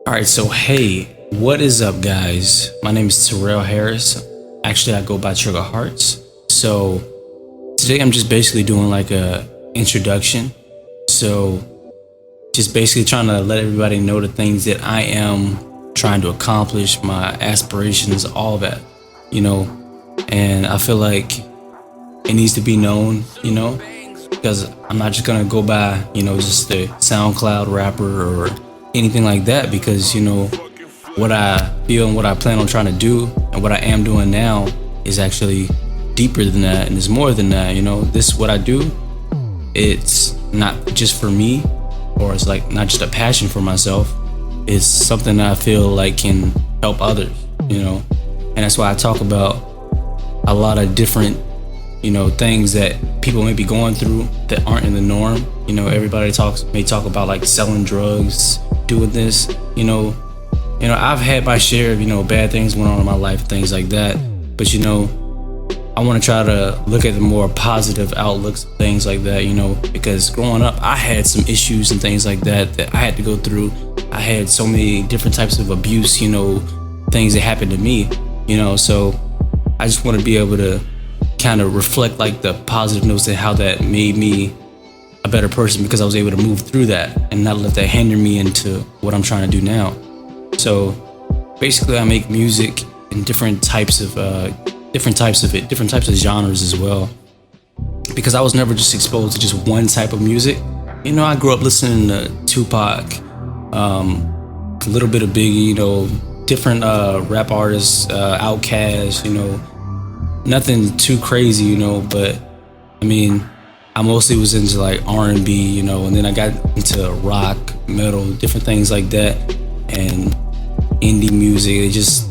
All right, so hey, what is up, guys? My name is Harris. Actually, I go by Triggaheartz. So today I'm just basically doing like a introduction. So just basically trying to let everybody know the things that I am trying to accomplish, my aspirations, all that, you know. And I feel like it needs to be known, because I'm not just gonna go by, just a SoundCloud rapper or anything like that, because what I feel and what I plan on trying to do and what I am doing now is actually deeper than that, and it's more than that. This what I do, it's not just for me, or it's like not just a passion for myself. It's something that I feel like can help others, and that's why I talk about a lot of different things that people may be going through that aren't in the norm. Everybody may talk about like selling drugs, doing this. I've had my share of bad things going on in my life, things like that. But I want to try to look at the more positive outlooks, things like that. Because growing up, I had some issues and things like that I had to go through. I had so many different types of abuse, things that happened to me. So I just want to be able to kind of reflect like the positive notes and how that made me a better person, because I was able to move through that and not let that hinder me into what I'm trying to do now. So basically I make music in different types of genres as well, because I was never just exposed to just one type of music. I grew up listening to Tupac, a little bit of Biggie, different rap artists, Outkast, nothing too crazy, but I mean, I mostly was into like R&B, and then I got into rock, metal, different things like that, and indie music. It just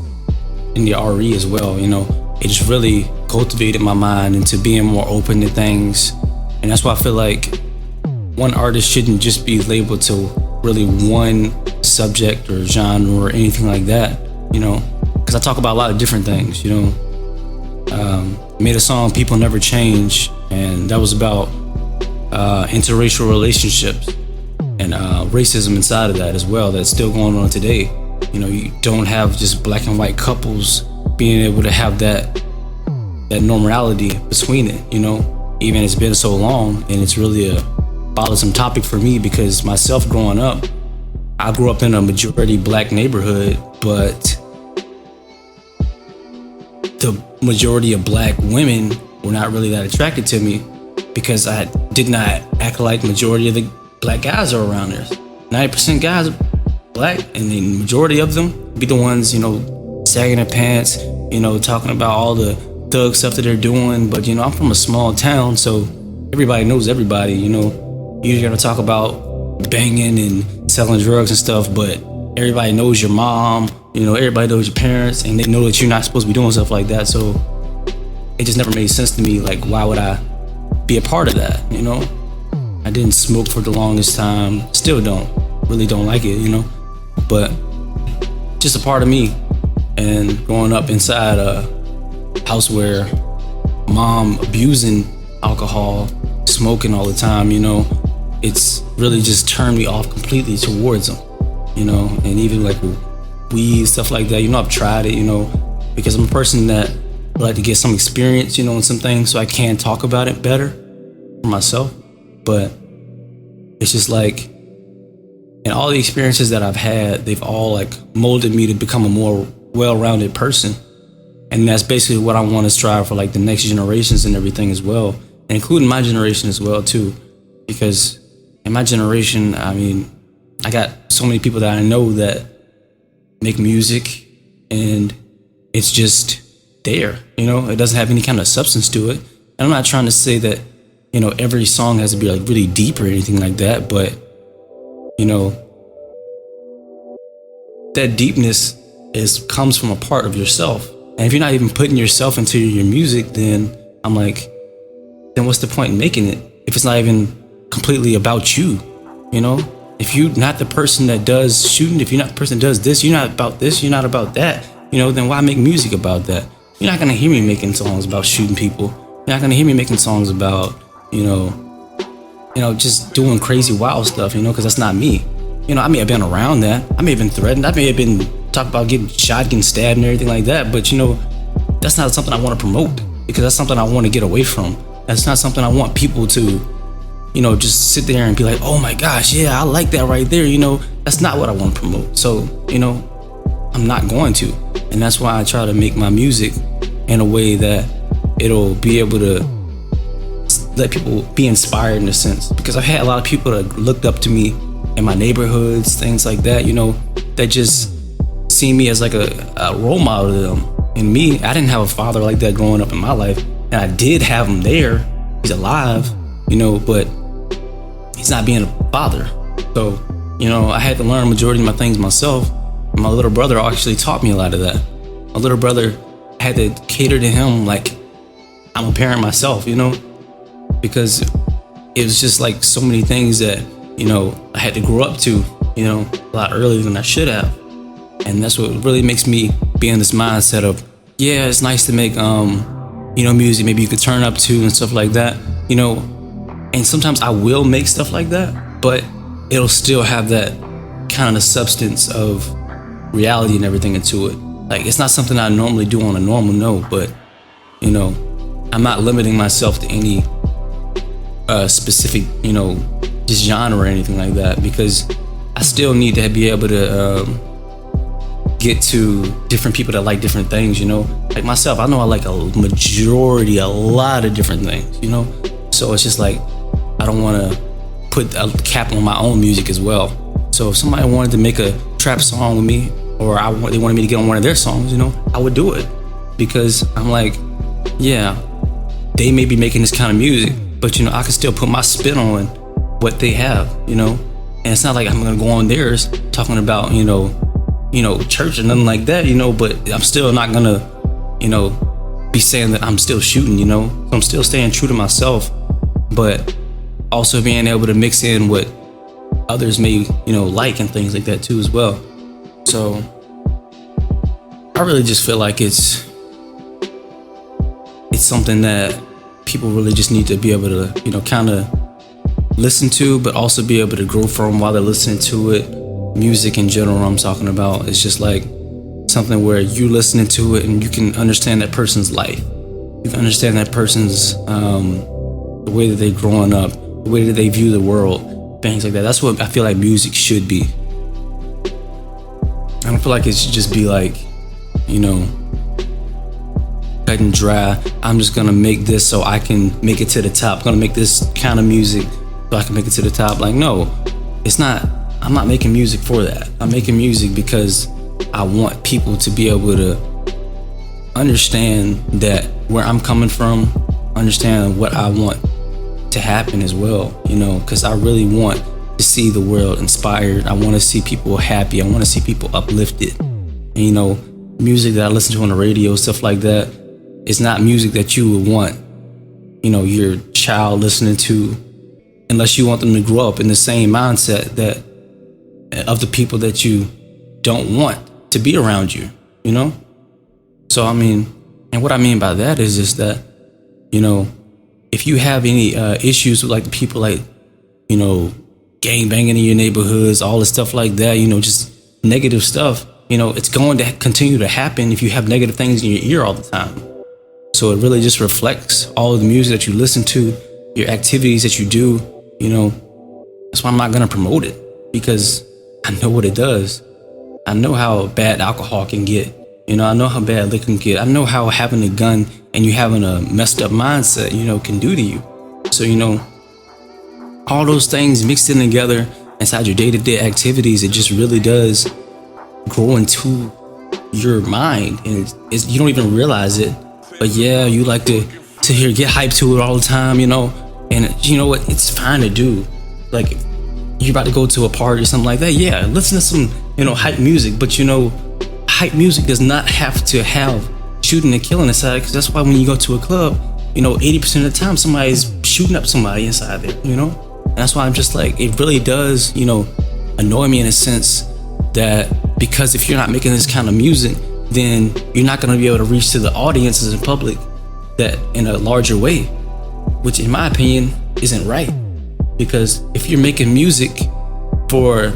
indie RE as well, it just really cultivated my mind into being more open to things. And that's why I feel like one artist shouldn't just be labeled to really one subject or genre or anything like that, because I talk about a lot of different things. Made a song, People Never Change, and that was about interracial relationships and racism inside of that as well, that's still going on today. You don't have just black and white couples being able to have that normality between it, even it's been so long. And it's really a bothersome topic for me, because myself growing up, I grew up in a majority black neighborhood, but the majority of black women were not really that attracted to me, because I did not act like majority of the black guys are around there. 90% guys are black, and the majority of them be the ones, sagging their pants, talking about all the thug stuff that they're doing. But I'm from a small town, so everybody knows everybody. You're gonna talk about banging and selling drugs and stuff, but everybody knows your mom, everybody knows your parents, and they know that you're not supposed to be doing stuff like that. So it just never made sense to me. Like, why would I be a part of that? I didn't smoke for the longest time, still really don't like it, but just a part of me. And growing up inside a house where mom abusing alcohol, smoking all the time, it's really just turned me off completely towards them. And even like weed, stuff like that, I've tried it, because I'm a person that would like to get some experience, in some things, so I can talk about it better for myself. But it's just like, and all the experiences that I've had, they've all like molded me to become a more well-rounded person. And that's basically what I want to strive for, like the next generations and everything as well, and including my generation as well too, because in my generation, I mean, I got so many people that I know that make music, and it's just there, it doesn't have any kind of substance to it. And I'm not trying to say that, every song has to be like really deep or anything like that, but that deepness comes from a part of yourself. And if you're not even putting yourself into your music, then I'm like, then what's the point in making it if it's not even completely about you? If you're not the person that does shooting, if you're not the person that does this, you're not about this, you're not about that, then why make music about that? You're not gonna hear me making songs about shooting people. You're not gonna hear me making songs about, just doing crazy wild stuff, because that's not me. I may have been around that. I may have been threatened. I may have been talked about getting shot, getting stabbed, and everything like that. But that's not something I want to promote, because that's something I want to get away from. That's not something I want people to, just sit there and be like, oh my gosh, yeah, I like that right there. That's not what I want to promote. So, I'm not going to. And that's why I try to make my music in a way that it'll be able to let people be inspired in a sense. Because I've had a lot of people that looked up to me in my neighborhoods, things like that, that just see me as like a role model to them. And me, I didn't have a father like that growing up in my life. And I did have him there. He's alive, but he's not being a father. So, I had to learn a majority of my things myself. And my little brother actually taught me a lot of that. My little brother, had to cater to him like I'm a parent myself, because it was just like so many things that, I had to grow up to, a lot earlier than I should have. And that's what really makes me be in this mindset of, yeah, it's nice to make, music maybe you could turn up to and stuff like that, and sometimes I will make stuff like that, but it'll still have that kind of substance of reality and everything into it. Like, it's not something I normally do on a normal note, but, I'm not limiting myself to any specific, just genre or anything like that, because I still need to be able to get to different people that like different things, like myself. I know I like a lot of different things, so it's just like I don't want to put a cap on my own music as well. So if somebody wanted to make a trap song with me, or they wanted me to get on one of their songs, I would do it, because I'm like, yeah, they may be making this kind of music, but I can still put my spin on what they have, and it's not like I'm gonna go on theirs talking about church or nothing like that, but I'm still not gonna be saying that I'm still shooting, so I'm still staying true to myself, but also being able to mix in what others may like and things like that too as well. So I really just feel like it's something that people really just need to be able to kind of listen to, but also be able to grow from while they're listening to it. Music in general, I'm talking about, it's just like something where you listening to it and you can understand that person's life. You can understand that person's the way that they're growing up, the way that they view the world, things like that. That's what I feel like music should be. I don't feel like it should just be like, cut and dry. I'm just gonna make this so I can make it to the top. I'm gonna make this kind of music so I can make it to the top. Like, no, it's not. I'm not making music for that. I'm making music because I want people to be able to understand that where I'm coming from, understand what I want to happen as well, because I really want to see the world inspired. I want to see people happy. I want to see people uplifted. And, music that I listen to on the radio, stuff like that, it's not music that you would want, your child listening to, unless you want them to grow up in the same mindset that of the people that you don't want to be around you, So, and what I mean by that is just that, if you have any issues with like the people like, gang banging in your neighborhoods, all the stuff like that, just negative stuff, it's going to continue to happen if you have negative things in your ear all the time. So it really just reflects all of the music that you listen to, your activities that you do, That's why I'm not going to promote it, because I know what it does. I know how bad alcohol can get. I know how bad liquor can get. I know how having a gun and you having a messed up mindset, can do to you. So, all those things mixed in together inside your day-to-day activities, it just really does grow into your mind. And you don't even realize it. But yeah, you like to hear, get hyped to it all the time, And you know what? It's fine to do. Like, you're about to go to a party or something like that. Yeah, listen to some, hype music. But, hype music does not have to have shooting and killing inside, because that's why when you go to a club, 80% of the time somebody's shooting up somebody inside there, And that's why I'm just like, it really does, annoy me in a sense that, because if you're not making this kind of music, then you're not going to be able to reach to the audiences in public that in a larger way, which in my opinion isn't right. Because if you're making music for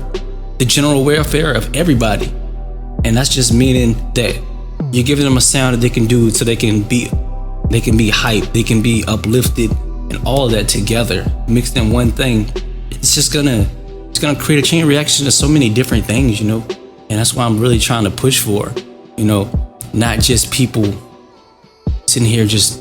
the general welfare of everybody. And that's just meaning that you're giving them a sound that they can do so they can be hyped, they can be uplifted, and all of that together mixed in one thing. It's gonna create a chain reaction to so many different things, you know. And that's why I'm really trying to push for, you know, not just people sitting here just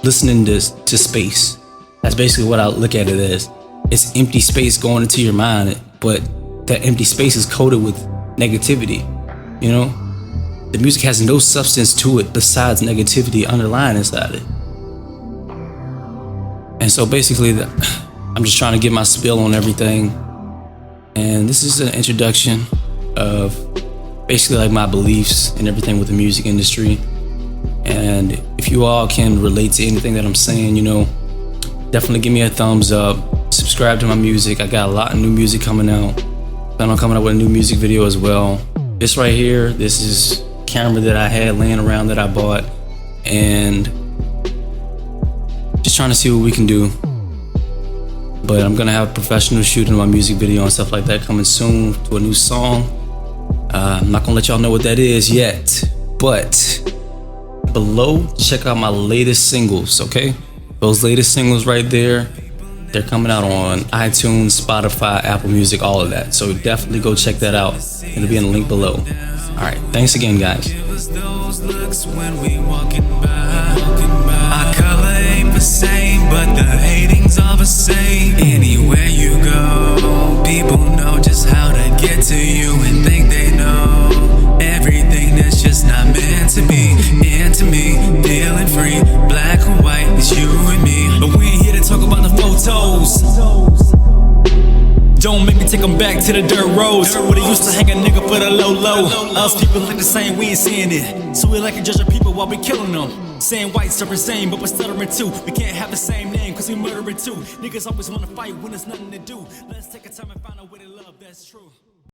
listening to space. That's basically what I look at it as. It's empty space going into your mind, but that empty space is coated with negativity, you know. The music has no substance to it besides negativity underlying inside it. And so basically, I'm just trying to get my spill on everything. And this is an introduction of basically like my beliefs and everything with the music industry. And if you all can relate to anything that I'm saying, you know, definitely give me a thumbs up. Subscribe to my music. I got a lot of new music coming out. Plan on coming up with a new music video as well. This right here, this is a camera that I had laying around that I bought, and just trying to see what we can do. But I'm gonna have professional shooting my music video and stuff like that coming soon to a new song. I'm not gonna let y'all know what that is yet, but below, check out my latest singles, okay? Those latest singles right there, they're coming out on iTunes, Spotify, Apple Music, all of that. So definitely go check that out. It'll be in the link below. All right, thanks again, guys. Our color ain't the same, but the hating's all the same. Anywhere you go, people know just how to get to you and think they know everything that's just not meant to be. Into me, feeling free, black or white, it's you and me. But we ain't here to talk about the photos. Don't make me take them back to the dirt roads where they used to hang a nigga for the low. Us people think the same, we ain't seeing it. So we like to judge our people while we killing them. Saying whites are the same, but we're stuttering too. We can't have the same name cause we murdering too. Niggas always wanna fight when there's nothing to do. Let's take a time and find a way to love that's true.